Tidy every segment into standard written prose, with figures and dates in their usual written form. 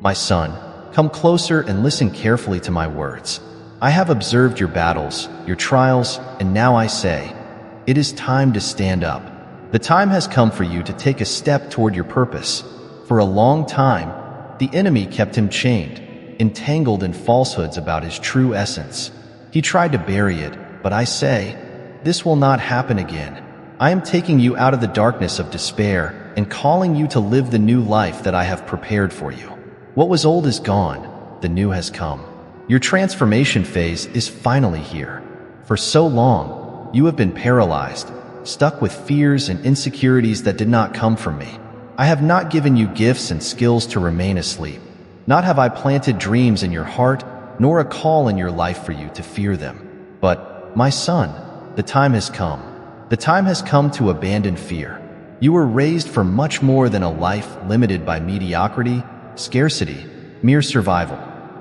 My son, come closer and listen carefully to my words. I have observed your battles, your trials, and now I say, it is time to stand up. The time has come for you to take a step toward your purpose. For a long time, the enemy kept him chained, entangled in falsehoods about his true essence. He tried to bury it, but I say, this will not happen again. I am taking you out of the darkness of despair and calling you to live the new life that I have prepared for you. What was old is gone, the new has come. Your transformation phase is finally here. For so long, you have been paralyzed, stuck with fears and insecurities that did not come from me. I have not given you gifts and skills to remain asleep. Not have I planted dreams in your heart, nor a call in your life for you to fear them. But, my son, the time has come. The time has come to abandon fear. You were raised for much more than a life limited by mediocrity, scarcity, mere survival.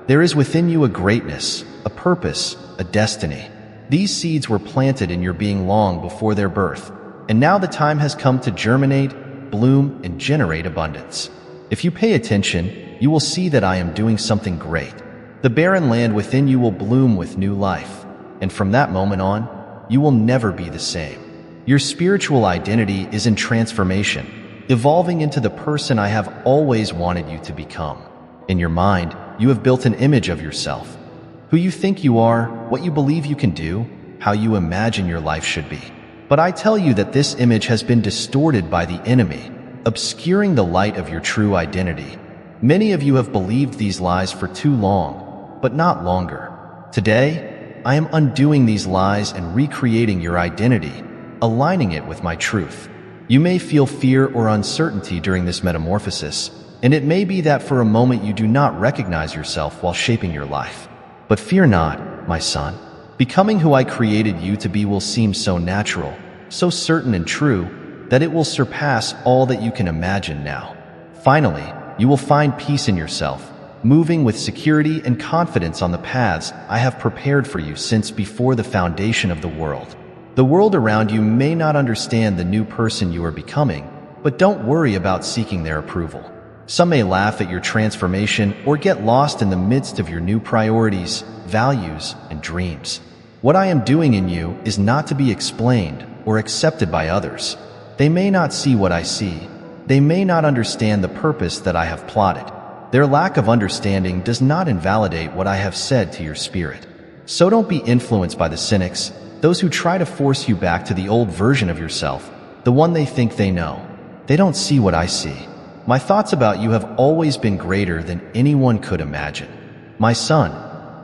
There is within you a greatness, a purpose, a destiny. These seeds were planted in your being long before their birth, and now the time has come to germinate, bloom, and generate abundance. If you pay attention, you will see that I am doing something great. The barren land within you will bloom with new life, and from that moment on, you will never be the same. Your spiritual identity is in transformation, evolving into the person I have always wanted you to become. In your mind, you have built an image of yourself, who you think you are, what you believe you can do, how you imagine your life should be. But I tell you that this image has been distorted by the enemy, obscuring the light of your true identity. Many of you have believed these lies for too long, but not longer. Today, I am undoing these lies and recreating your identity, aligning it with my truth. You may feel fear or uncertainty during this metamorphosis, and it may be that for a moment you do not recognize yourself while shaping your life. But fear not, my son. Becoming who I created you to be will seem so natural, so certain and true, that it will surpass all that you can imagine now. Finally, you will find peace in yourself, moving with security and confidence on the paths I have prepared for you since before the foundation of the world. The world around you may not understand the new person you are becoming, but don't worry about seeking their approval. Some may laugh at your transformation or get lost in the midst of your new priorities, values, and dreams. What I am doing in you is not to be explained or accepted by others. They may not see what I see. They may not understand the purpose that I have plotted. Their lack of understanding does not invalidate what I have said to your spirit. So don't be influenced by the cynics, those who try to force you back to the old version of yourself, the one they think they know. They don't see what I see. My thoughts about you have always been greater than anyone could imagine. My son,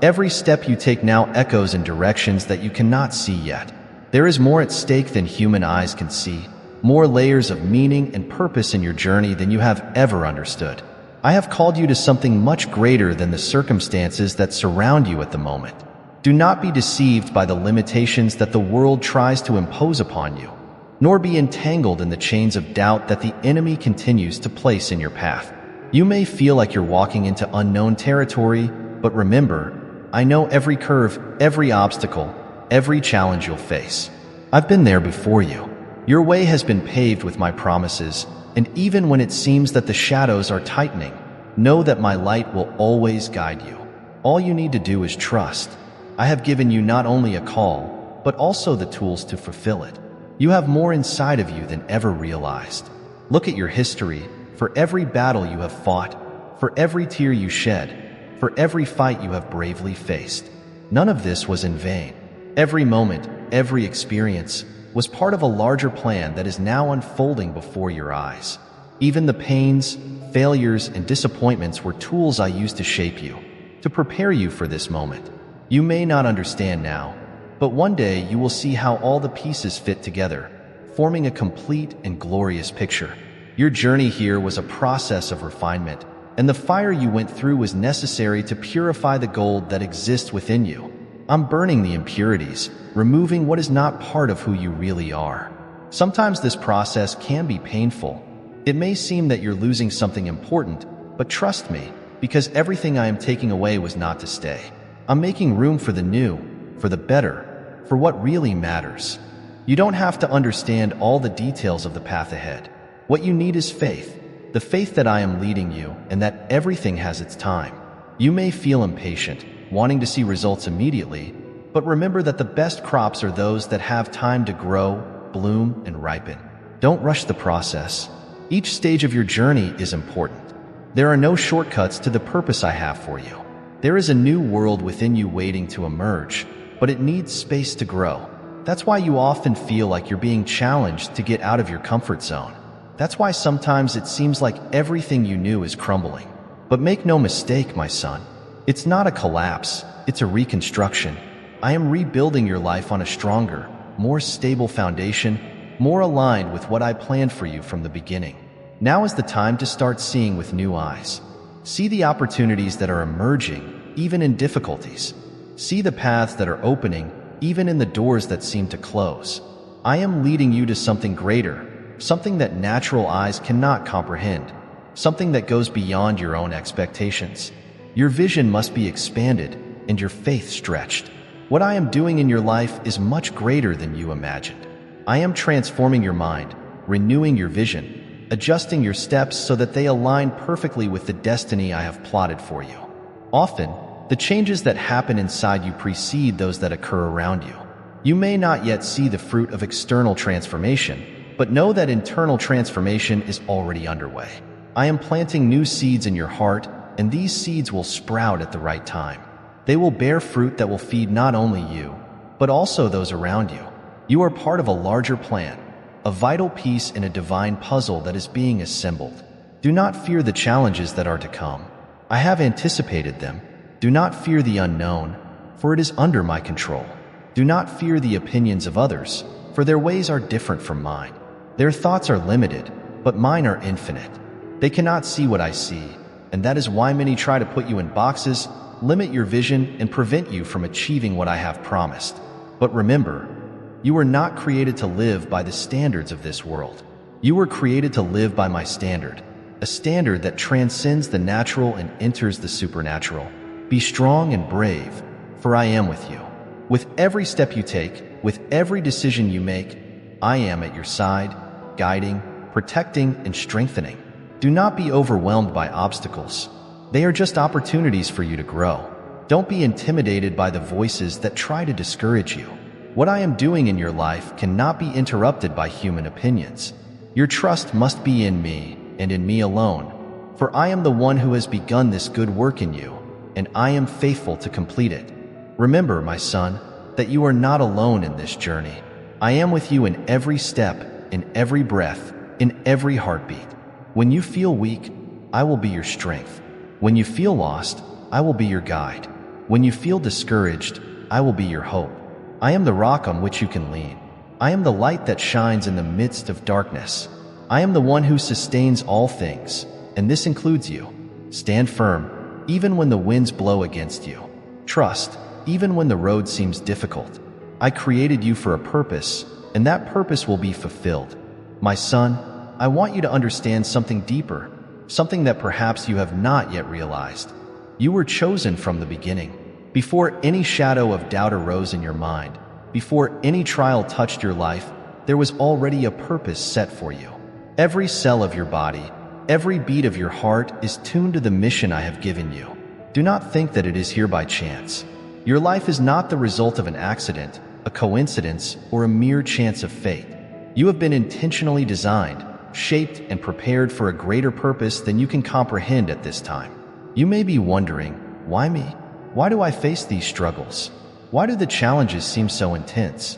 every step you take now echoes in directions that you cannot see yet. There is more at stake than human eyes can see, more layers of meaning and purpose in your journey than you have ever understood. I have called you to something much greater than the circumstances that surround you at the moment. Do not be deceived by the limitations that the world tries to impose upon you, nor be entangled in the chains of doubt that the enemy continues to place in your path. You may feel like you're walking into unknown territory, but remember, I know every curve, every obstacle, every challenge you'll face. I've been there before you. Your way has been paved with my promises, and even when it seems that the shadows are tightening, know that my light will always guide you. All you need to do is trust. I have given you not only a call, but also the tools to fulfill it. You have more inside of you than ever realized. Look at your history, for every battle you have fought, for every tear you shed, for every fight you have bravely faced. None of this was in vain. Every moment, every experience, was part of a larger plan that is now unfolding before your eyes. Even the pains, failures, and disappointments were tools I used to shape you, to prepare you for this moment. You may not understand now, but one day you will see how all the pieces fit together, forming a complete and glorious picture. Your journey here was a process of refinement, and the fire you went through was necessary to purify the gold that exists within you. I'm burning the impurities, removing what is not part of who you really are. Sometimes this process can be painful. It may seem that you're losing something important, but trust me, because everything I am taking away was not to stay. I'm making room for the new, for the better, for what really matters. You don't have to understand all the details of the path ahead. What you need is faith. the faith that I am leading you and that everything has its time. You may feel impatient, wanting to see results immediately, but remember that the best crops are those that have time to grow, bloom, and ripen. Don't rush the process. Each stage of your journey is important. There are no shortcuts to the purpose I have for you. There is a new world within you waiting to emerge, but it needs space to grow. That's why you often feel like you're being challenged to get out of your comfort zone. That's why sometimes it seems like everything you knew is crumbling. But make no mistake, my son, it's not a collapse, it's a reconstruction. I am rebuilding your life on a stronger, more stable foundation, more aligned with what I planned for you from the beginning. Now is the time to start seeing with new eyes. See the opportunities that are emerging, even in difficulties. See the paths that are opening, even in the doors that seem to close. I am leading you to something greater, something that natural eyes cannot comprehend, something that goes beyond your own expectations. Your vision must be expanded and your faith stretched. What I am doing in your life is much greater than you imagined. I am transforming your mind, renewing your vision, adjusting your steps so that they align perfectly with the destiny I have plotted for you. Often, the changes that happen inside you precede those that occur around you. You may not yet see the fruit of external transformation, but know that internal transformation is already underway. I am planting new seeds in your heart, and these seeds will sprout at the right time. They will bear fruit that will feed not only you, but also those around you. You are part of a larger plan, a vital piece in a divine puzzle that is being assembled. Do not fear the challenges that are to come. I have anticipated them. Do not fear the unknown, for it is under my control. Do not fear the opinions of others, for their ways are different from mine. Their thoughts are limited, but mine are infinite. They cannot see what I see, and that is why many try to put you in boxes, limit your vision, and prevent you from achieving what I have promised. But remember, you were not created to live by the standards of this world. You were created to live by my standard, a standard that transcends the natural and enters the supernatural. Be strong and brave, for I am with you. With every step you take, with every decision you make, I am at your side, guiding, protecting, and strengthening. Do not be overwhelmed by obstacles. They are just opportunities for you to grow. Don't be intimidated by the voices that try to discourage you. What I am doing in your life cannot be interrupted by human opinions. Your trust must be in me and in me alone, for I am the one who has begun this good work in you, and I am faithful to complete it. Remember, my son, that you are not alone in this journey. I am with you in every step, in every breath, in every heartbeat. When you feel weak, I will be your strength. When you feel lost, I will be your guide. When you feel discouraged, I will be your hope. I am the rock on which you can lean. I am the light that shines in the midst of darkness. I am the one who sustains all things, and this includes you. Stand firm, even when the winds blow against you. Trust, even when the road seems difficult. I created you for a purpose, and that purpose will be fulfilled. My son, I want you to understand something deeper, something that perhaps you have not yet realized. You were chosen from the beginning. Before any shadow of doubt arose in your mind, before any trial touched your life, there was already a purpose set for you. Every cell of your body, every beat of your heart is tuned to the mission I have given you. Do not think that it is here by chance. Your life is not the result of an accident, a coincidence, or a mere chance of fate. You have been intentionally designed, shaped, and prepared for a greater purpose than you can comprehend at this time. You may be wondering, why me? Why do I face these struggles? Why do the challenges seem so intense?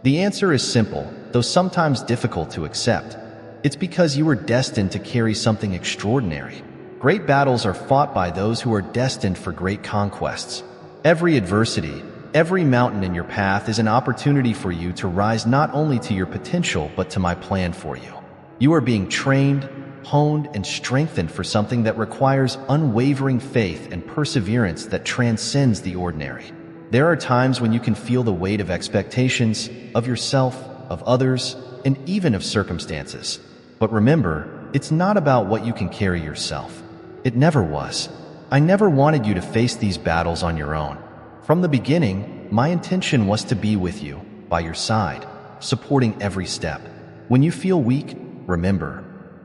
The answer is simple, though sometimes difficult to accept. It's because you were destined to carry something extraordinary. Great battles are fought by those who are destined for great conquests. Every adversity, every mountain in your path is an opportunity for you to rise not only to your potential but to my plan for you. You are being trained, honed, and strengthened for something that requires unwavering faith and perseverance that transcends the ordinary. There are times when you can feel the weight of expectations, of yourself, of others, and even of circumstances. But remember, it's not about what you can carry yourself. It never was. I never wanted you to face these battles on your own. From the beginning, my intention was to be with you, by your side, supporting every step. When you feel weak, remember,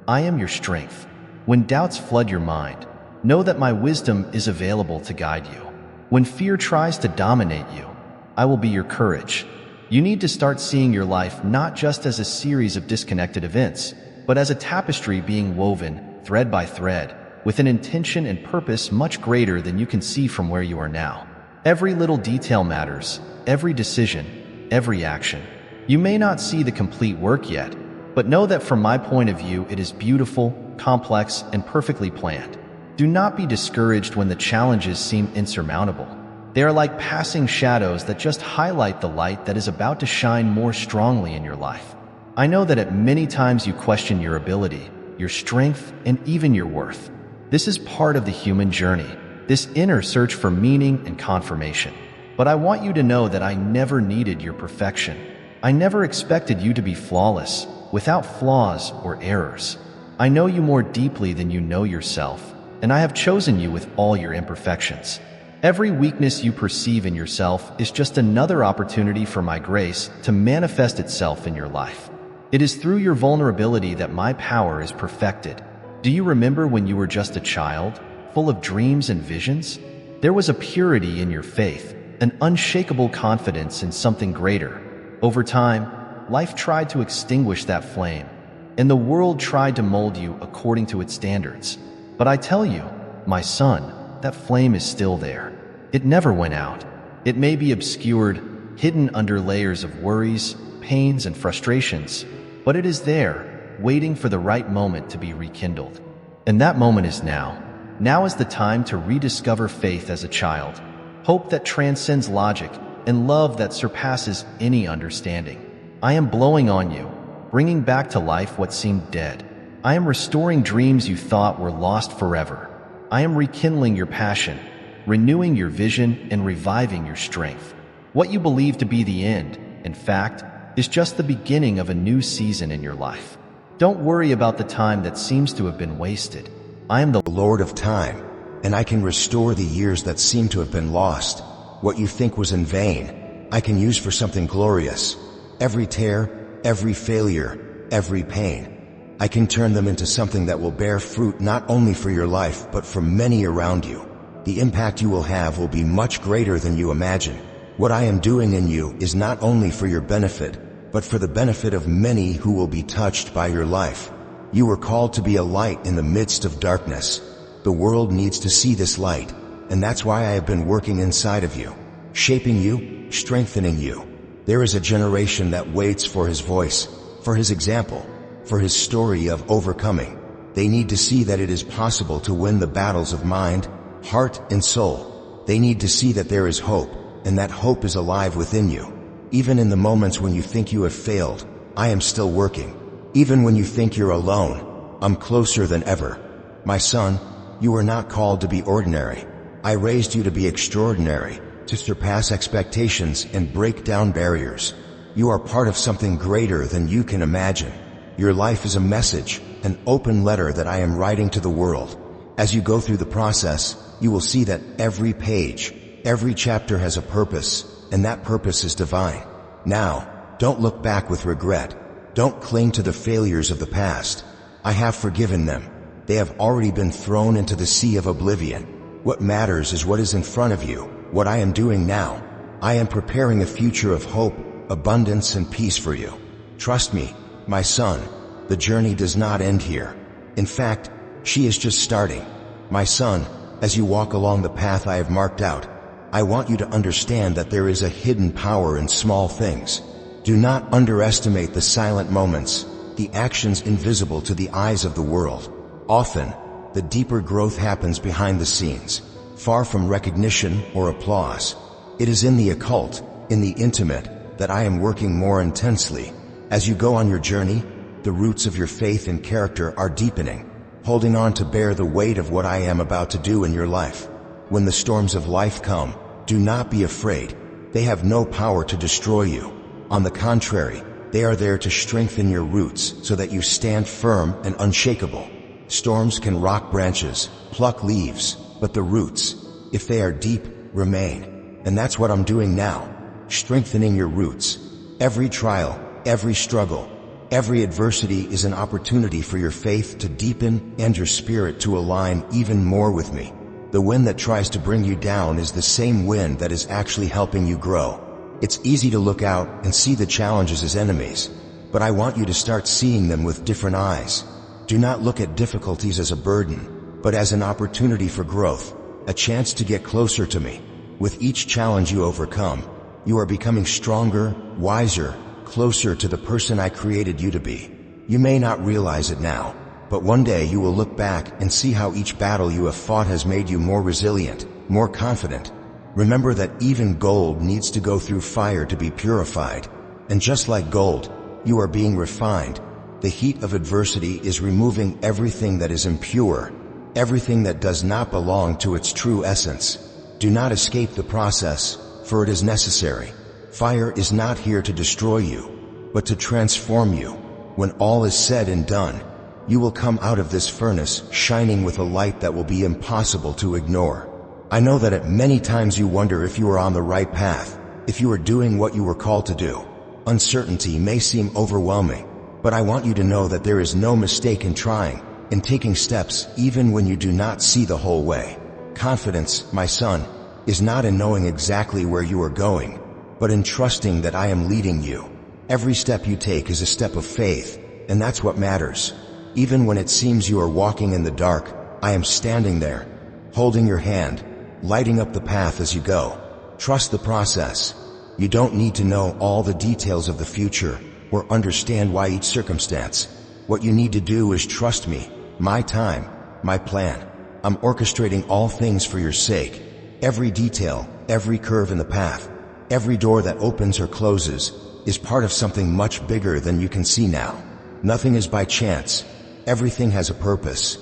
I am your strength. When doubts flood your mind, know that my wisdom is available to guide you. When fear tries to dominate you, I will be your courage. You need to start seeing your life not just as a series of disconnected events, but as a tapestry being woven, thread by thread, with an intention and purpose much greater than you can see from where you are now. Every little detail matters, every decision, every action. You may not see the complete work yet, but know that from my point of view it is beautiful, complex, and perfectly planned. Do not be discouraged when the challenges seem insurmountable. They are like passing shadows that just highlight the light that is about to shine more strongly in your life. I know that at many times you question your ability, your strength, and even your worth. This is part of the human journey, this inner search for meaning and confirmation. But I want you to know that I never needed your perfection. I never expected you to be flawless, without flaws or errors. I know you more deeply than you know yourself, and I have chosen you with all your imperfections. Every weakness you perceive in yourself is just another opportunity for my grace to manifest itself in your life. It is through your vulnerability that my power is perfected. Do you remember when you were just a child, full of dreams and visions? There was a purity in your faith, an unshakable confidence in something greater. Over time, life tried to extinguish that flame, and the world tried to mold you according to its standards. But I tell you, my son, that flame is still there. It never went out. It may be obscured, hidden under layers of worries, pains, and frustrations, but it is there, waiting for the right moment to be rekindled. And that moment is now. Now is the time to rediscover faith as a child, hope that transcends logic, and love that surpasses any understanding. I am blowing on you, bringing back to life what seemed dead. I am restoring dreams you thought were lost forever. I am rekindling your passion, renewing your vision, and reviving your strength. What you believe to be the end, in fact, is just the beginning of a new season in your life. Don't worry about the time that seems to have been wasted. I am the Lord of time, and I can restore the years that seem to have been lost. What you think was in vain, I can use for something glorious. Every tear, every failure, every pain, I can turn them into something that will bear fruit not only for your life but for many around you. The impact you will have will be much greater than you imagine. What I am doing in you is not only for your benefit, but for the benefit of many who will be touched by your life. You were called to be a light in the midst of darkness. The world needs to see this light, and that's why I have been working inside of you, shaping you, strengthening you. There is a generation that waits for His voice, for His example, for His story of overcoming. They need to see that it is possible to win the battles of mind, heart, and soul. They need to see that there is hope, and that hope is alive within you. Even in the moments when you think you have failed, I am still working. Even when you think you're alone, I'm closer than ever. My son, you are not called to be ordinary. I raised you to be extraordinary, to surpass expectations and break down barriers. You are part of something greater than you can imagine. Your life is a message, an open letter that I am writing to the world. As you go through the process, you will see that every page, every chapter has a purpose, and that purpose is divine. Now, don't look back with regret. Don't cling to the failures of the past. I have forgiven them. They have already been thrown into the sea of oblivion. What matters is what is in front of you, what I am doing now. I am preparing a future of hope, abundance, and peace for you. Trust me, my son, the journey does not end here. In fact, she is just starting. My son, as you walk along the path I have marked out, I want you to understand that there is a hidden power in small things. Do not underestimate the silent moments, the actions invisible to the eyes of the world. Often, the deeper growth happens behind the scenes, far from recognition or applause. It is in the occult, in the intimate, that I am working more intensely. As you go on your journey, the roots of your faith and character are deepening, holding on to bear the weight of what I am about to do in your life. When the storms of life come, do not be afraid. They have no power to destroy you. On the contrary, they are there to strengthen your roots so that you stand firm and unshakable. Storms can rock branches, pluck leaves, but the roots, if they are deep, remain. And that's what I'm doing now, strengthening your roots. Every trial, every struggle, Every adversity is an opportunity for your faith to deepen and your spirit to align even more with me. The wind that tries to bring you down is the same wind that is actually helping you grow. It's easy to look out and see the challenges as enemies, but I want you to start seeing them with different eyes. Do not look at difficulties as a burden, but as an opportunity for growth, a chance to get closer to me. With each challenge you overcome, you are becoming stronger, wiser, closer to the person I created you to be. You may not realize it now, but one day you will look back and see how each battle you have fought has made you more resilient, more confident. Remember that even gold needs to go through fire to be purified. And just like gold, you are being refined. The heat of adversity is removing everything that is impure, everything that does not belong to its true essence. Do not escape the process, for it is necessary. Fire is not here to destroy you, but to transform you. When all is said and done, you will come out of this furnace shining with a light that will be impossible to ignore. I know that at many times you wonder if you are on the right path, if you are doing what you were called to do. Uncertainty may seem overwhelming, but I want you to know that there is no mistake in trying, in taking steps even when you do not see the whole way. Confidence, my son, is not in knowing exactly where you are going, but in trusting that I am leading you. Every step you take is a step of faith, and that's what matters. Even when it seems you are walking in the dark, I am standing there, holding your hand, lighting up the path as you go. Trust the process. You don't need to know all the details of the future or understand why each circumstance. What you need to do is trust me, my time, my plan. I'm orchestrating all things for your sake. Every detail, every curve in the path, every door that opens or closes is part of something much bigger than you can see now. Nothing is by chance. Everything has a purpose.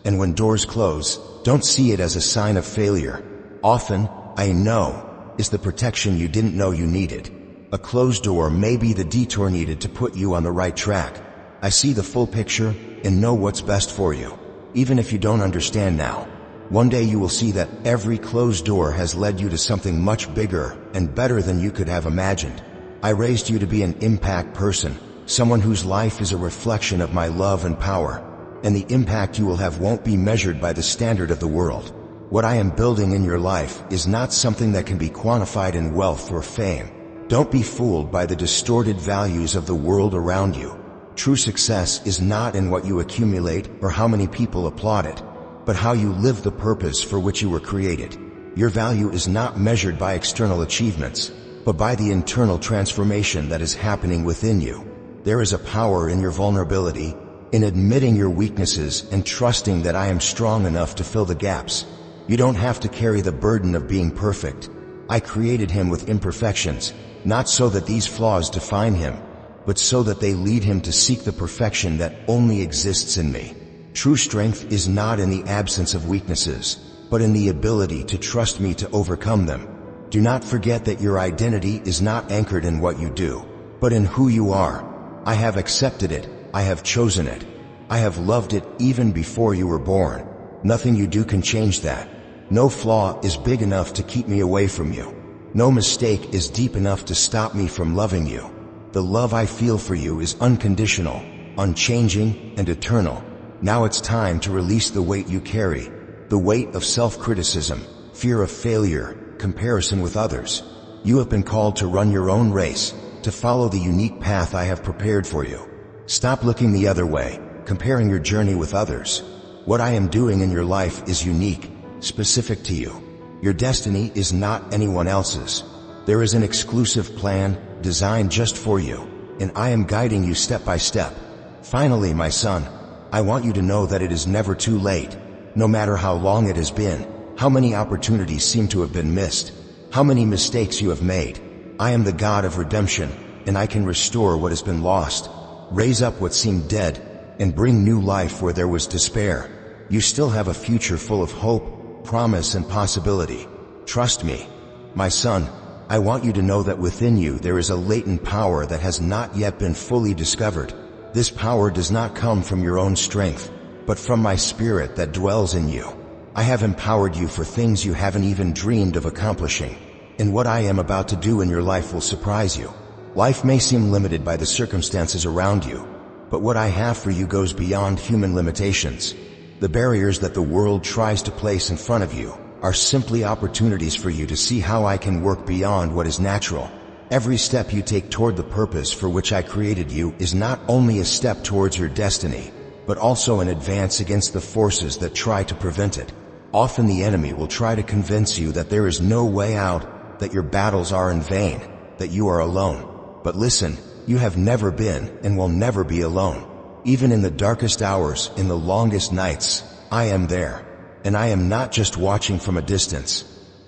And when doors close, don't see it as a sign of failure. Often, I know, is the protection you didn't know you needed. A closed door may be the detour needed to put you on the right track. I see the full picture and know what's best for you. Even if you don't understand now, one day you will see that every closed door has led you to something much bigger and better than you could have imagined. I raised you to be an impact person, someone whose life is a reflection of my love and power, and the impact you will have won't be measured by the standard of the world. What I am building in your life is not something that can be quantified in wealth or fame. Don't be fooled by the distorted values of the world around you. True success is not in what you accumulate or how many people applaud it, but how you live the purpose for which you were created. Your value is not measured by external achievements, but by the internal transformation that is happening within you. There is a power in your vulnerability, in admitting your weaknesses and trusting that I am strong enough to fill the gaps. You don't have to carry the burden of being perfect. I created him with imperfections, not so that these flaws define him, but so that they lead him to seek the perfection that only exists in me. True strength is not in the absence of weaknesses, but in the ability to trust me to overcome them. Do not forget that your identity is not anchored in what you do, but in who you are. I have accepted it. I have chosen it. I have loved it even before you were born. Nothing you do can change that. No flaw is big enough to keep me away from you. No mistake is deep enough to stop me from loving you. The love I feel for you is unconditional, unchanging, and eternal. Now it's time to release the weight you carry, the weight of self-criticism, fear of failure, comparison with others. You have been called to run your own race, to follow the unique path I have prepared for you. Stop looking the other way, comparing your journey with others. What I am doing in your life is unique, specific to you. Your destiny is not anyone else's. There is an exclusive plan designed just for you, and I am guiding you step by step. Finally, my son, I want you to know that it is never too late. No matter how long it has been, how many opportunities seem to have been missed, how many mistakes you have made. I am the God of redemption, and I can restore what has been lost, raise up what seemed dead, and bring new life where there was despair. You still have a future full of hope, promise, and possibility. Trust me. My son, I want you to know that within you there is a latent power that has not yet been fully discovered. This power does not come from your own strength, but from my spirit that dwells in you. I have empowered you for things you haven't even dreamed of accomplishing, and what I am about to do in your life will surprise you. Life may seem limited by the circumstances around you, But what I have for you goes beyond human limitations. The barriers that the world tries to place in front of you are simply opportunities for you to see how I can work beyond what is natural. Every step you take toward the purpose for which I created you is not only a step towards your destiny, but also an advance against the forces that try to prevent it. Often the enemy will try to convince you that there is no way out, that your battles are in vain, that you are alone. But listen, you have never been and will never be alone. Even in the darkest hours, in the longest nights, I am there. And I am not just watching from a distance.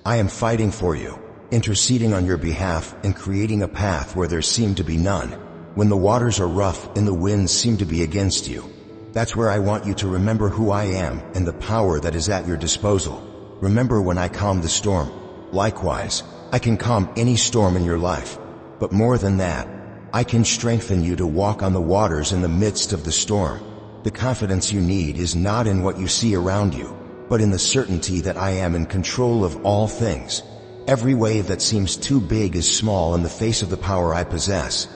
I am fighting for you, interceding on your behalf and creating a path where there seemed to be none. When the waters are rough and the winds seem to be against you, that's where I want you to remember who I am and the power that is at your disposal. Remember when I calmed the storm. Likewise, I can calm any storm in your life. But more than that, I can strengthen you to walk on the waters in the midst of the storm. The confidence you need is not in what you see around you, but in the certainty that I am in control of all things. Every wave that seems too big is small in the face of the power I possess.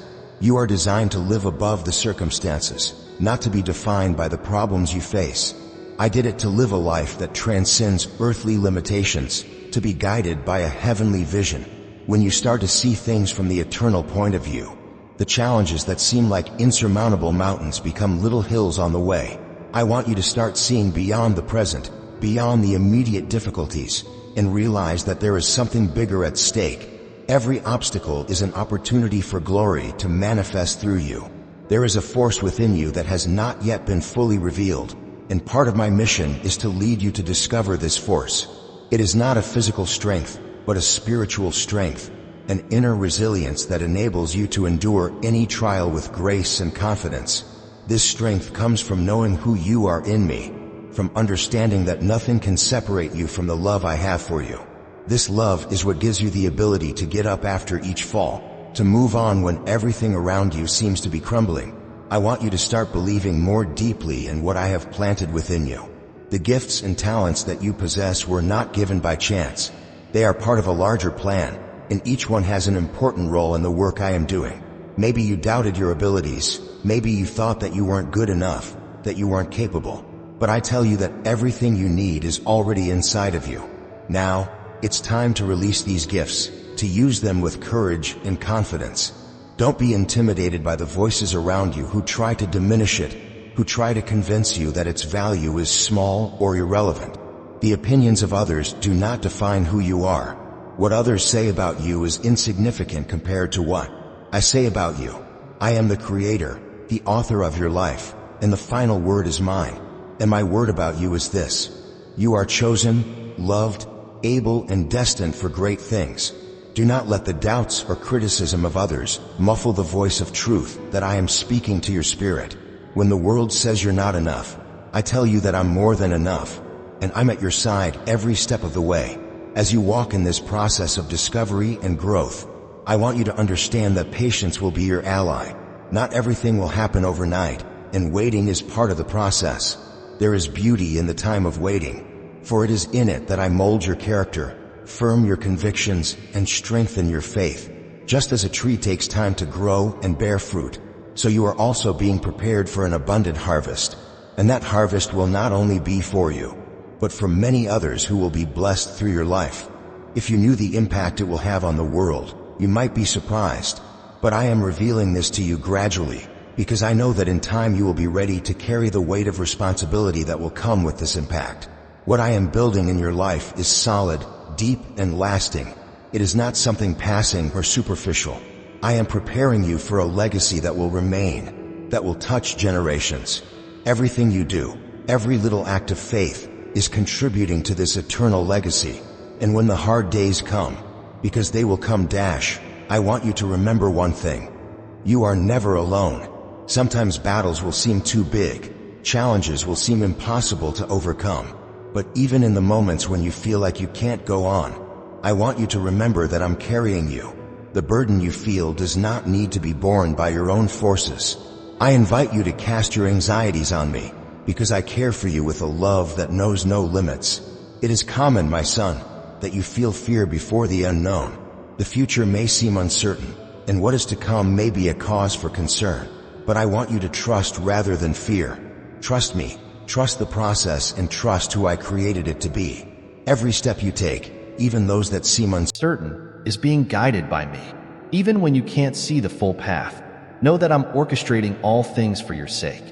You are designed to live above the circumstances, not to be defined by the problems you face. I did it to live a life that transcends earthly limitations, to be guided by a heavenly vision. When you start to see things from the eternal point of view, the challenges that seem like insurmountable mountains become little hills on the way. I want you to start seeing beyond the present, beyond the immediate difficulties, and realize that there is something bigger at stake. Every obstacle is an opportunity for glory to manifest through you. There is a force within you that has not yet been fully revealed, and part of my mission is to lead you to discover this force. It is not a physical strength, but a spiritual strength, an inner resilience that enables you to endure any trial with grace and confidence. This strength comes from knowing who you are in me, from understanding that nothing can separate you from the love I have for you. This love is what gives you the ability to get up after each fall, to move on when everything around you seems to be crumbling. I want you to start believing more deeply in what I have planted within you. The gifts and talents that you possess were not given by chance. They are part of a larger plan, and each one has an important role in the work I am doing. Maybe you doubted your abilities. Maybe you thought that you weren't good enough, that you weren't capable. But I tell you that everything you need is already inside of you. Now, it's time to release these gifts, to use them with courage and confidence. Don't be intimidated by the voices around you who try to diminish it, who try to convince you that its value is small or irrelevant. The opinions of others do not define who you are. What others say about you is insignificant compared to what I say about you. I am the Creator, the author of your life, and the final word is mine. And my word about you is this: you are chosen, loved, able, and destined for great things. Do not let the doubts or criticism of others muffle the voice of truth that I am speaking to your spirit. When the world says you're not enough, I tell you that I'm more than enough, and I'm at your side every step of the way. As you walk in this process of discovery and growth, I want you to understand that patience will be your ally. Not everything will happen overnight, and waiting is part of the process. There is beauty in the time of waiting, for it is in it that I mold your character, firm your convictions, and strengthen your faith. Just as a tree takes time to grow and bear fruit, so you are also being prepared for an abundant harvest. And that harvest will not only be for you, but for many others who will be blessed through your life. If you knew the impact it will have on the world, you might be surprised. But I am revealing this to you gradually, because I know that in time you will be ready to carry the weight of responsibility that will come with this impact. What I am building in your life is solid, deep, and lasting. It is not something passing or superficial. I am preparing you for a legacy that will remain, that will touch generations. Everything you do, every little act of faith, is contributing to this eternal legacy. And when the hard days come, because they will come, I want you to remember one thing. You are never alone. Sometimes battles will seem too big, challenges will seem impossible to overcome. But even in the moments when you feel like you can't go on, I want you to remember that I'm carrying you. The burden you feel does not need to be borne by your own forces. I invite you to cast your anxieties on me, because I care for you with a love that knows no limits. It is common, my son, that you feel fear before the unknown. The future may seem uncertain, and what is to come may be a cause for concern. but I want you to trust rather than fear. Trust me, trust the process, and trust who I created it to be. Every step you take, even those that seem Certain, is being guided by me. Even when you can't see the full path, know that I'm orchestrating all things for your sake.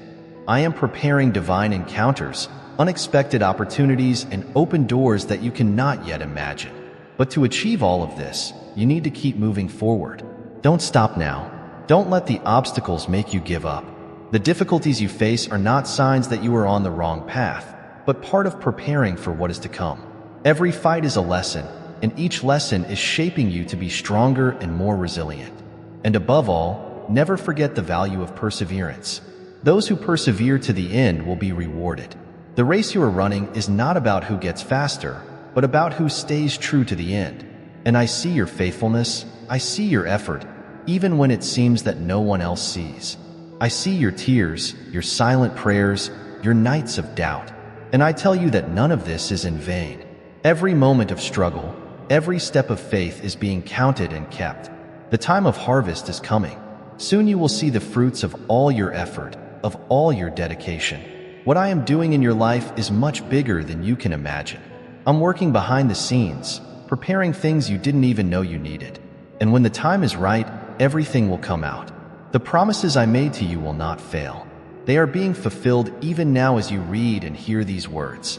I am preparing divine encounters, unexpected opportunities, and open doors that you cannot yet imagine. But to achieve all of this, you need to keep moving forward. Don't stop now. Don't let the obstacles make you give up. The difficulties you face are not signs that you are on the wrong path, but part of preparing for what is to come. Every fight is a lesson, and each lesson is shaping you to be stronger and more resilient. And above all, never forget the value of perseverance. Those who persevere to the end will be rewarded. The race you are running is not about who gets faster, but about who stays true to the end. And I see your faithfulness, I see your effort, even when it seems that no one else sees. I see your tears, your silent prayers, your nights of doubt. And I tell you that none of this is in vain. Every moment of struggle, every step of faith is being counted and kept. The time of harvest is coming. Soon you will see the fruits of all your effort, of all your dedication. What I am doing in your life is much bigger than you can imagine. I'm working behind the scenes, preparing things you didn't even know you needed. And when the time is right, everything will come out. The promises I made to you will not fail. They are being fulfilled even now as you read and hear these words.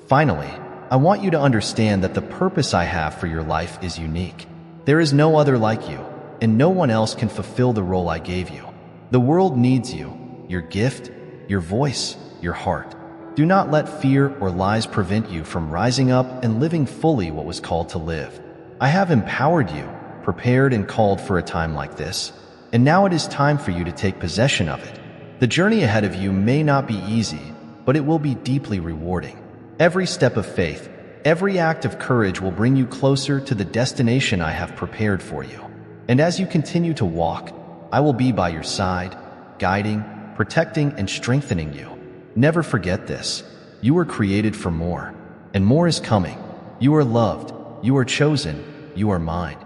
Finally, I want you to understand that the purpose I have for your life is unique. There is no other like you, and no one else can fulfill the role I gave you. The world needs you, your gift, your voice, your heart. Do not let fear or lies prevent you from rising up and living fully what was called to live. I have empowered you, prepared and called for a time like this, and now it is time for you to take possession of it. The journey ahead of you may not be easy, but it will be deeply rewarding. Every step of faith, every act of courage will bring you closer to the destination I have prepared for you. And as you continue to walk, I will be by your side, guiding, protecting, and strengthening you. Never forget this. You were created for more, and more is coming. You are loved, you are chosen, you are mine.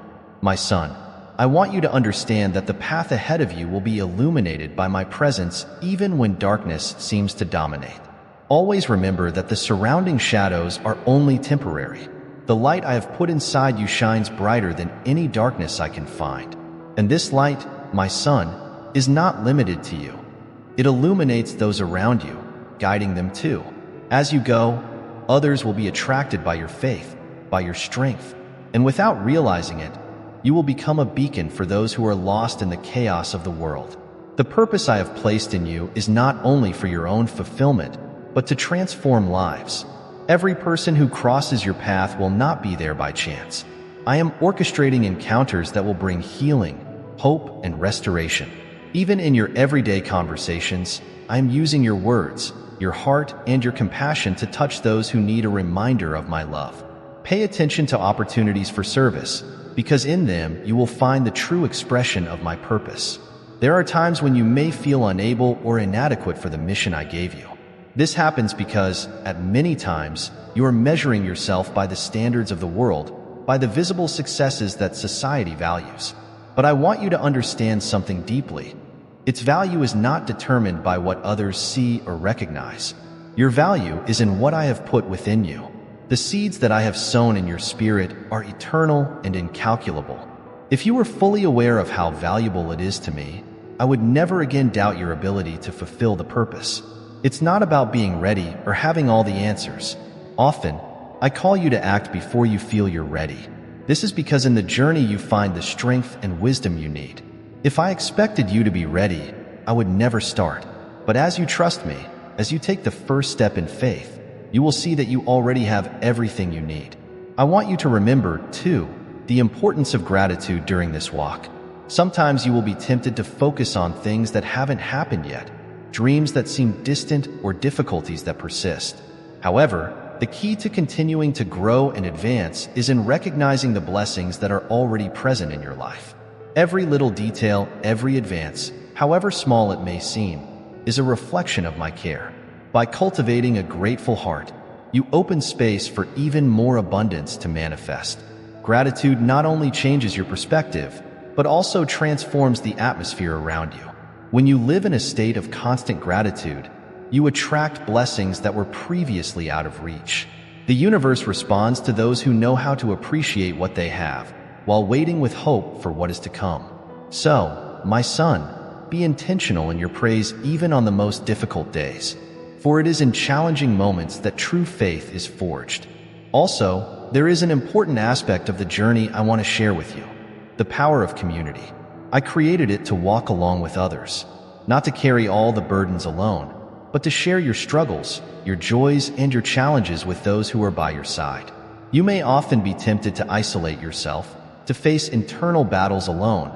My son, I want you to understand that the path ahead of you will be illuminated by my presence even when darkness seems to dominate. Always remember that the surrounding shadows are only temporary. The light I have put inside you shines brighter than any darkness I can find. And this light, my son, is not limited to you. It illuminates those around you, guiding them too. As you go, others will be attracted by your faith, by your strength, and without realizing it, you will become a beacon for those who are lost in the chaos of the world. The purpose I have placed in you is not only for your own fulfillment, but to transform lives. Every person who crosses your path will not be there by chance. I am orchestrating encounters that will bring healing, hope, and restoration. Even in your everyday conversations, I am using your words, your heart, and your compassion to touch those who need a reminder of my love. Pay attention to opportunities for service, because in them you will find the true expression of my purpose. There are times when you may feel unable or inadequate for the mission I gave you. This happens because, at many times, you are measuring yourself by the standards of the world, by the visible successes that society values. But I want you to understand something deeply. Its value is not determined by what others see or recognize. Your value is in what I have put within you. The seeds that I have sown in your spirit are eternal and incalculable. If you were fully aware of how valuable it is to me, I would never again doubt your ability to fulfill the purpose. It's not about being ready or having all the answers. Often, I call you to act before you feel you're ready. This is because in the journey you find the strength and wisdom you need. If I expected you to be ready, I would never start. But as you trust me, as you take the first step in faith, you will see that you already have everything you need. I want you to remember, too, the importance of gratitude during this walk. Sometimes you will be tempted to focus on things that haven't happened yet, dreams that seem distant, or difficulties that persist. However, the key to continuing to grow and advance is in recognizing the blessings that are already present in your life. Every little detail, every advance, however small it may seem, is a reflection of my care. By cultivating a grateful heart, you open space for even more abundance to manifest. Gratitude not only changes your perspective, but also transforms the atmosphere around you. When you live in a state of constant gratitude, you attract blessings that were previously out of reach. The universe responds to those who know how to appreciate what they have, while waiting with hope for what is to come. So, my son, be intentional in your praise even on the most difficult days, for it is in challenging moments that true faith is forged. Also, there is an important aspect of the journey I want to share with you: the power of community. I created it to walk along with others, not to carry all the burdens alone, but to share your struggles, your joys, and your challenges with those who are by your side. You may often be tempted to isolate yourself, to face internal battles alone,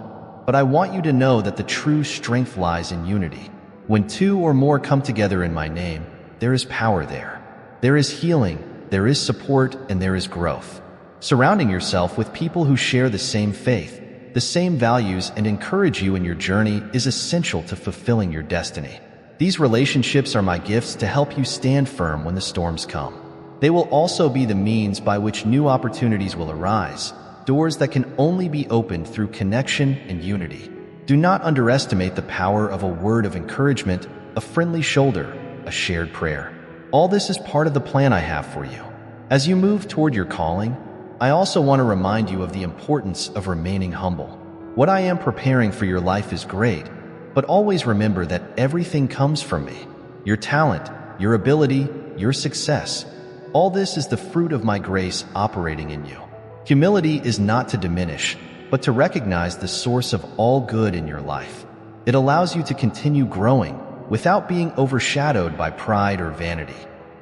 but I want you to know that the true strength lies in unity. When two or more come together in my name, there is power there. There is healing, there is support, and there is growth. Surrounding yourself with people who share the same faith, the same values, and encourage you in your journey is essential to fulfilling your destiny. These relationships are my gifts to help you stand firm when the storms come. They will also be the means by which new opportunities will arise, doors that can only be opened through connection and unity. Do not underestimate the power of a word of encouragement, a friendly shoulder, a shared prayer. All this is part of the plan I have for you. As you move toward your calling, I also want to remind you of the importance of remaining humble. What I am preparing for your life is great, but always remember that everything comes from me. Your talent, your ability, your success. All this is the fruit of my grace operating in you. Humility is not to diminish, but to recognize the source of all good in your life. It allows you to continue growing without being overshadowed by pride or vanity.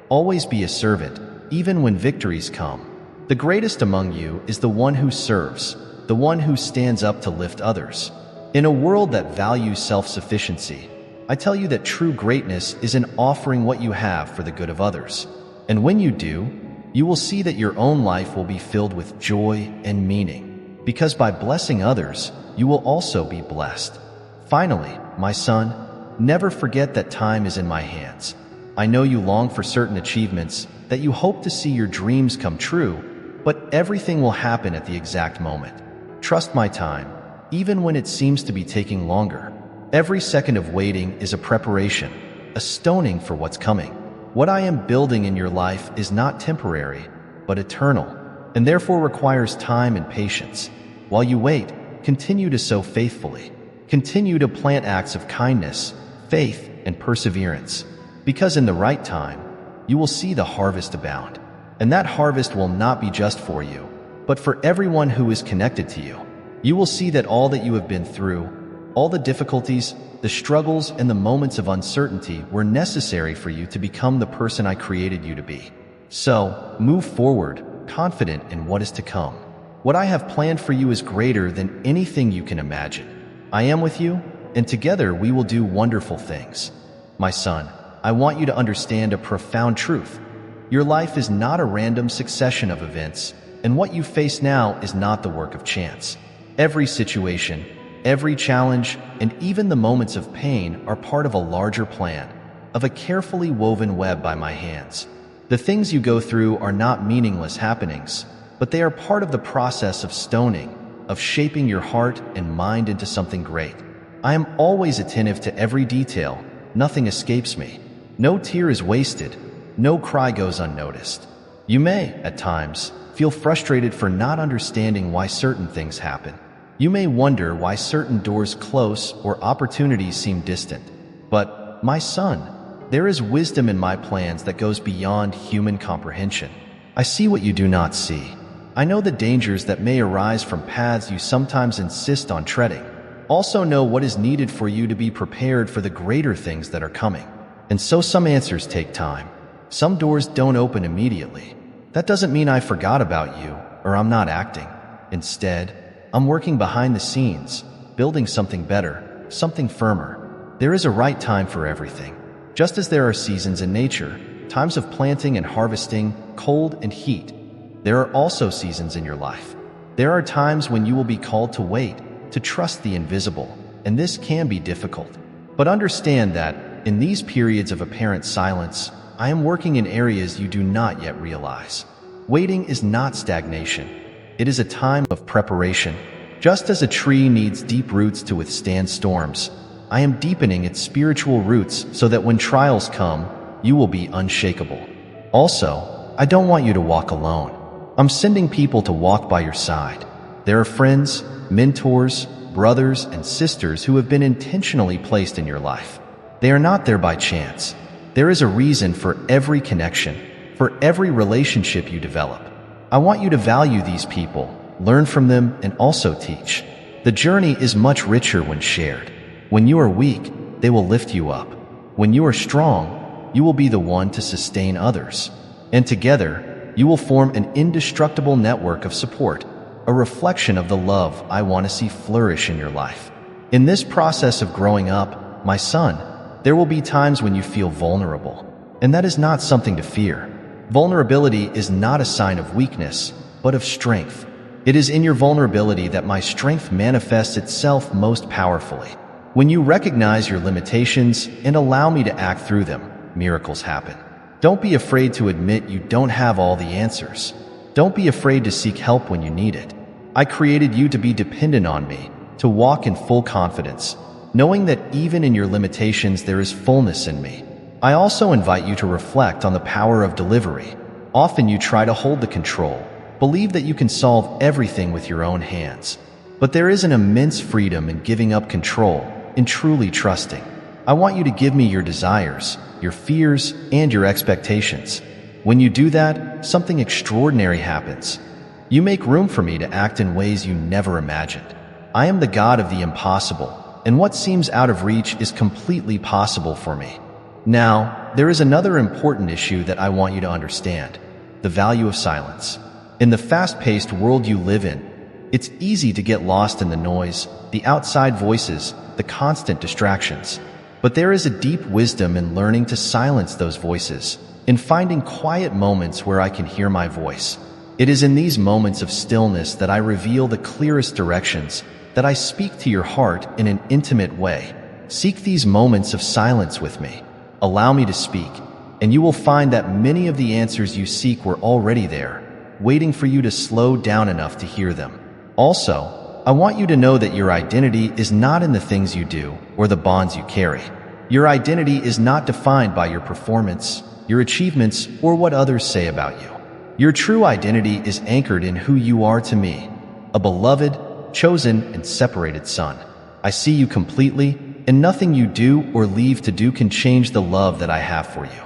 Always be a servant, even when victories come. The greatest among you is the one who serves, the one who stands up to lift others. In a world that values self-sufficiency, I tell you that true greatness is in offering what you have for the good of others. And when you do, you will see that your own life will be filled with joy and meaning, because by blessing others, you will also be blessed. Finally, my son, never forget that time is in my hands. I know you long for certain achievements, that you hope to see your dreams come true, but everything will happen at the exact moment. Trust my time, even when it seems to be taking longer. Every second of waiting is a preparation, a stoning for what's coming. What I am building in your life is not temporary, but eternal, and therefore requires time and patience. While you wait, continue to sow faithfully. Continue to plant acts of kindness, faith, and perseverance, because in the right time, you will see the harvest abound. And that harvest will not be just for you, but for everyone who is connected to you. You will see that all that you have been through, all the difficulties, the struggles, and the moments of uncertainty were necessary for you to become the person I created you to be. So, move forward, confident in what is to come. What I have planned for you is greater than anything you can imagine. I am with you, and together we will do wonderful things. My son, I want you to understand a profound truth. Your life is not a random succession of events, and what you face now is not the work of chance. Every situation, every challenge, and even the moments of pain are part of a larger plan, of a carefully woven web by my hands. The things you go through are not meaningless happenings, but they are part of the process of stoning, of shaping your heart and mind into something great. I am always attentive to every detail. Nothing escapes me. No tear is wasted. No cry goes unnoticed. You may, at times, feel frustrated for not understanding why certain things happen. You may wonder why certain doors close or opportunities seem distant. But, my son, there is wisdom in my plans that goes beyond human comprehension. I see what you do not see. I know the dangers that may arise from paths you sometimes insist on treading. Also know what is needed for you to be prepared for the greater things that are coming. And so some answers take time. Some doors don't open immediately. That doesn't mean I forgot about you or I'm not acting. Instead, I'm working behind the scenes, building something better, something firmer. There is a right time for everything. Just as there are seasons in nature, times of planting and harvesting, cold and heat, there are also seasons in your life. There are times when you will be called to wait, to trust the invisible, and this can be difficult. But understand that, in these periods of apparent silence, I am working in areas you do not yet realize. Waiting is not stagnation. It is a time of preparation. Just as a tree needs deep roots to withstand storms, I am deepening its spiritual roots so that when trials come, you will be unshakable. Also, I don't want you to walk alone. I'm sending people to walk by your side. There are friends, mentors, brothers, and sisters who have been intentionally placed in your life. They are not there by chance. There is a reason for every connection, for every relationship you develop. I want you to value these people, learn from them, and also teach. The journey is much richer when shared. When you are weak, they will lift you up. When you are strong, you will be the one to sustain others. And together, you will form an indestructible network of support, a reflection of the love I want to see flourish in your life. In this process of growing up, my son, there will be times when you feel vulnerable, and that is not something to fear. Vulnerability is not a sign of weakness, but of strength. It is in your vulnerability that my strength manifests itself most powerfully. When you recognize your limitations and allow me to act through them, miracles happen. Don't be afraid to admit you don't have all the answers. Don't be afraid to seek help when you need it. I created you to be dependent on me, to walk in full confidence, knowing that even in your limitations there is fullness in me. I also invite you to reflect on the power of delivery. Often you try to hold the control, believe that you can solve everything with your own hands. But there is an immense freedom in giving up control, in truly trusting. I want you to give me your desires, your fears, and your expectations. When you do that, something extraordinary happens. You make room for me to act in ways you never imagined. I am the God of the impossible, and what seems out of reach is completely possible for me. Now, there is another important issue that I want you to understand: the value of silence. In the fast-paced world you live in, it's easy to get lost in the noise, the outside voices, the constant distractions. But there is a deep wisdom in learning to silence those voices, in finding quiet moments where I can hear my voice. It is in these moments of stillness that I reveal the clearest directions, that I speak to your heart in an intimate way. Seek these moments of silence with me. Allow me to speak, and you will find that many of the answers you seek were already there, waiting for you to slow down enough to hear them. Also, I want you to know that your identity is not in the things you do or the bonds you carry. Your identity is not defined by your performance, your achievements, or what others say about you. Your true identity is anchored in who you are to me, a beloved, chosen, and separated son. I see you completely, and nothing you do or leave to do can change the love that I have for you.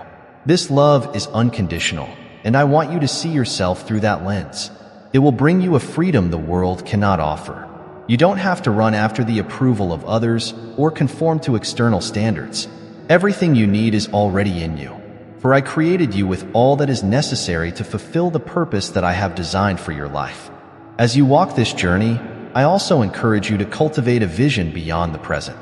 This love is unconditional, and I want you to see yourself through that lens. It will bring you a freedom the world cannot offer. You don't have to run after the approval of others or conform to external standards. Everything you need is already in you, for I created you with all that is necessary to fulfill the purpose that I have designed for your life. As you walk this journey, I also encourage you to cultivate a vision beyond the present.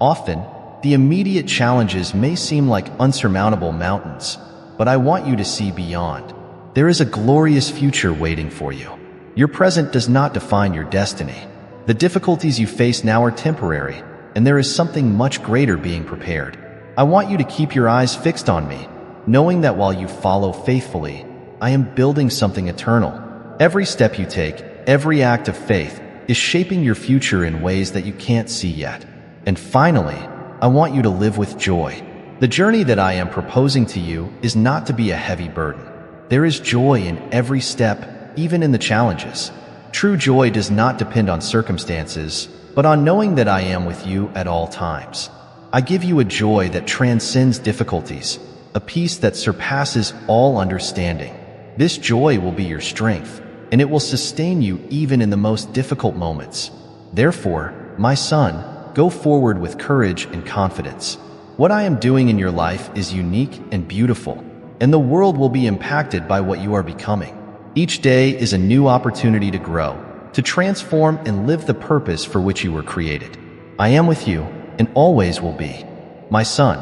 Often, the immediate challenges may seem like unsurmountable mountains, but I want you to see beyond. There is a glorious future waiting for you. Your present does not define your destiny. The difficulties you face now are temporary, and there is something much greater being prepared. I want you to keep your eyes fixed on me, knowing that while you follow faithfully, I am building something eternal. Every step you take, every act of faith, is shaping your future in ways that you can't see yet. And finally, I want you to live with joy. The journey that I am proposing to you is not to be a heavy burden. There is joy in every step, even in the challenges. True joy does not depend on circumstances, but on knowing that I am with you at all times. I give you a joy that transcends difficulties, a peace that surpasses all understanding. This joy will be your strength, and it will sustain you even in the most difficult moments. Therefore, my son, go forward with courage and confidence. What I am doing in your life is unique and beautiful, and the world will be impacted by what you are becoming. Each day is a new opportunity to grow, to transform and live the purpose for which you were created. I am with you and always will be. My son,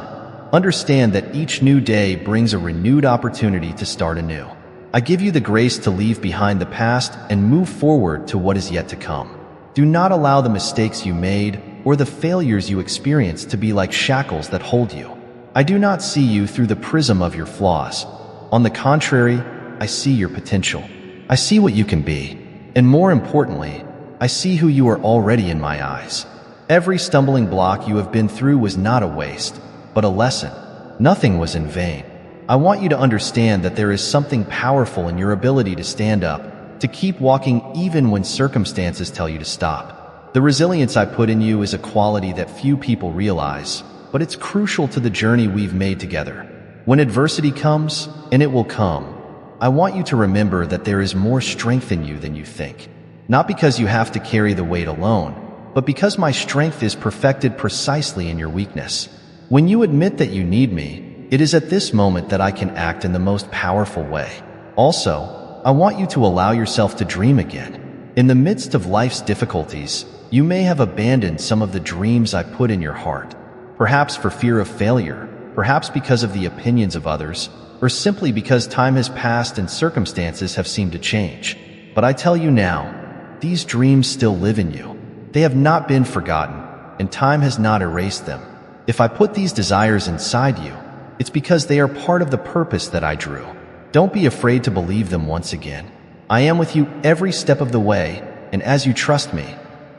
understand that each new day brings a renewed opportunity to start anew. I give you the grace to leave behind the past and move forward to what is yet to come. Do not allow the mistakes you made or the failures you experienced to be like shackles that hold you. I do not see you through the prism of your flaws. On the contrary, I see your potential. I see what you can be. And more importantly, I see who you are already in my eyes. Every stumbling block you have been through was not a waste, but a lesson. Nothing was in vain. I want you to understand that there is something powerful in your ability to stand up, to keep walking even when circumstances tell you to stop. The resilience I put in you is a quality that few people realize, but it's crucial to the journey we've made together. When adversity comes, and it will come, I want you to remember that there is more strength in you than you think. Not because you have to carry the weight alone, but because my strength is perfected precisely in your weakness. When you admit that you need me, it is at this moment that I can act in the most powerful way. Also, I want you to allow yourself to dream again. In the midst of life's difficulties, you may have abandoned some of the dreams I put in your heart. Perhaps for fear of failure, perhaps because of the opinions of others, or simply because time has passed and circumstances have seemed to change. But I tell you now, these dreams still live in you. They have not been forgotten, and time has not erased them. If I put these desires inside you, it's because they are part of the purpose that I drew. Don't be afraid to believe them once again. I am with you every step of the way, and as you trust me,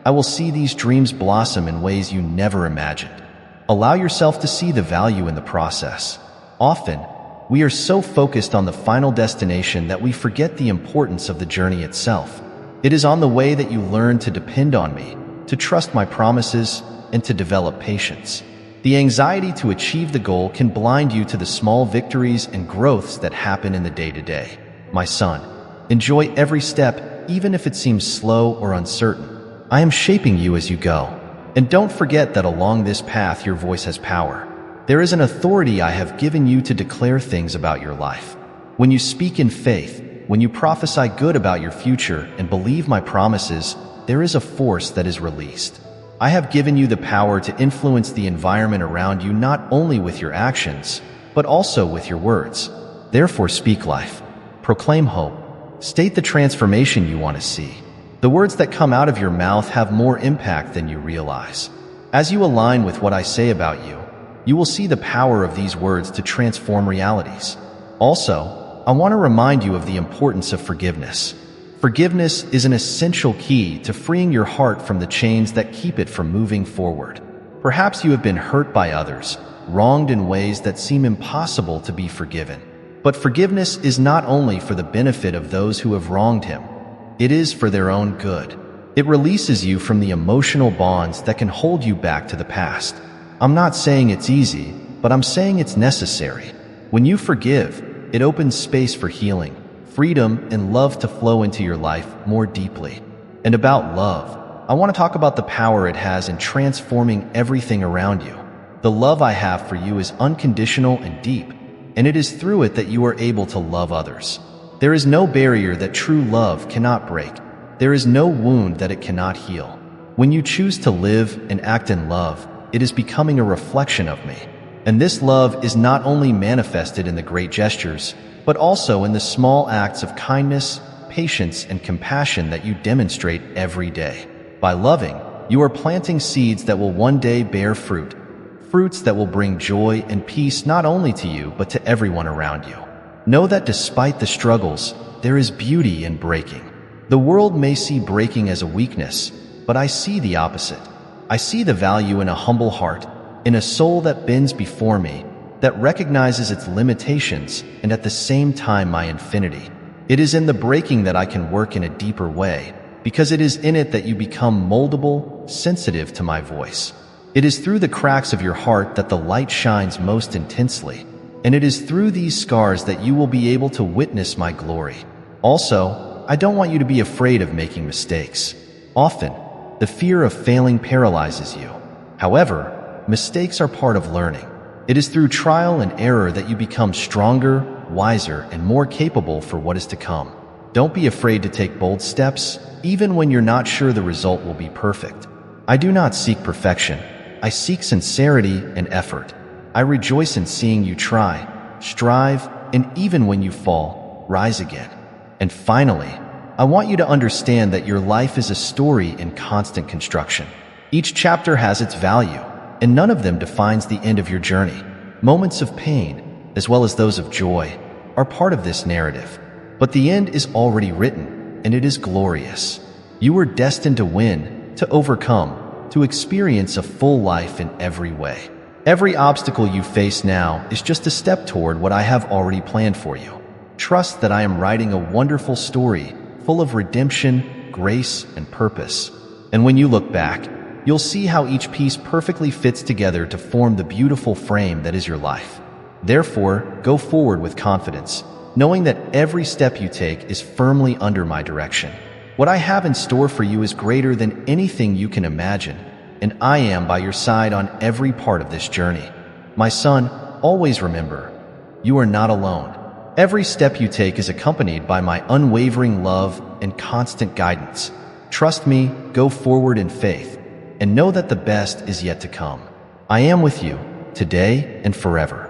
I will see these dreams blossom in ways you never imagined. Allow yourself to see the value in the process. Often, we are so focused on the final destination that we forget the importance of the journey itself. It is on the way that you learn to depend on me, to trust my promises, and to develop patience. The anxiety to achieve the goal can blind you to the small victories and growths that happen in the day-to-day. My son, enjoy every step, even if it seems slow or uncertain. I am shaping you as you go. And don't forget that along this path your voice has power. There is an authority I have given you to declare things about your life. When you speak in faith, when you prophesy good about your future and believe my promises, there is a force that is released. I have given you the power to influence the environment around you not only with your actions, but also with your words. Therefore, speak life. Proclaim hope. State the transformation you want to see. The words that come out of your mouth have more impact than you realize. As you align with what I say about you, you will see the power of these words to transform realities. Also, I want to remind you of the importance of forgiveness. Forgiveness is an essential key to freeing your heart from the chains that keep it from moving forward. Perhaps you have been hurt by others, wronged in ways that seem impossible to be forgiven. But forgiveness is not only for the benefit of those who have wronged him, it is for their own good. It releases you from the emotional bonds that can hold you back to the past. I'm not saying it's easy, but I'm saying it's necessary. When you forgive, it opens space for healing, freedom, and love to flow into your life more deeply. And about love, I want to talk about the power it has in transforming everything around you. The love I have for you is unconditional and deep, and it is through it that you are able to love others. There is no barrier that true love cannot break. There is no wound that it cannot heal. When you choose to live and act in love, it is becoming a reflection of me. And this love is not only manifested in the great gestures, but also in the small acts of kindness, patience, and compassion that you demonstrate every day. By loving, you are planting seeds that will one day bear fruit, fruits that will bring joy and peace not only to you, but to everyone around you. Know that despite the struggles, there is beauty in breaking. The world may see breaking as a weakness, but I see the opposite. I see the value in a humble heart, in a soul that bends before me, that recognizes its limitations and at the same time my infinity. It is in the breaking that I can work in a deeper way, because it is in it that you become moldable, sensitive to my voice. It is through the cracks of your heart that the light shines most intensely, and it is through these scars that you will be able to witness my glory. Also, I don't want you to be afraid of making mistakes. Often, the fear of failing paralyzes you. However, mistakes are part of learning. It is through trial and error that you become stronger, wiser, and more capable for what is to come. Don't be afraid to take bold steps, even when you're not sure the result will be perfect. I do not seek perfection. I seek sincerity and effort. I rejoice in seeing you try, strive, and even when you fall, rise again. And finally, I want you to understand that your life is a story in constant construction. Each chapter has its value, and none of them defines the end of your journey. Moments of pain, as well as those of joy, are part of this narrative. But the end is already written, and it is glorious. You were destined to win, to overcome, to experience a full life in every way. Every obstacle you face now is just a step toward what I have already planned for you. Trust that I am writing a wonderful story full of redemption, grace, and purpose. And when you look back, you'll see how each piece perfectly fits together to form the beautiful frame that is your life. Therefore, go forward with confidence, knowing that every step you take is firmly under my direction. What I have in store for you is greater than anything you can imagine, and I am by your side on every part of this journey. My son, always remember, you are not alone. Every step you take is accompanied by my unwavering love and constant guidance. Trust me, go forward in faith, and know that the best is yet to come. I am with you, today and forever.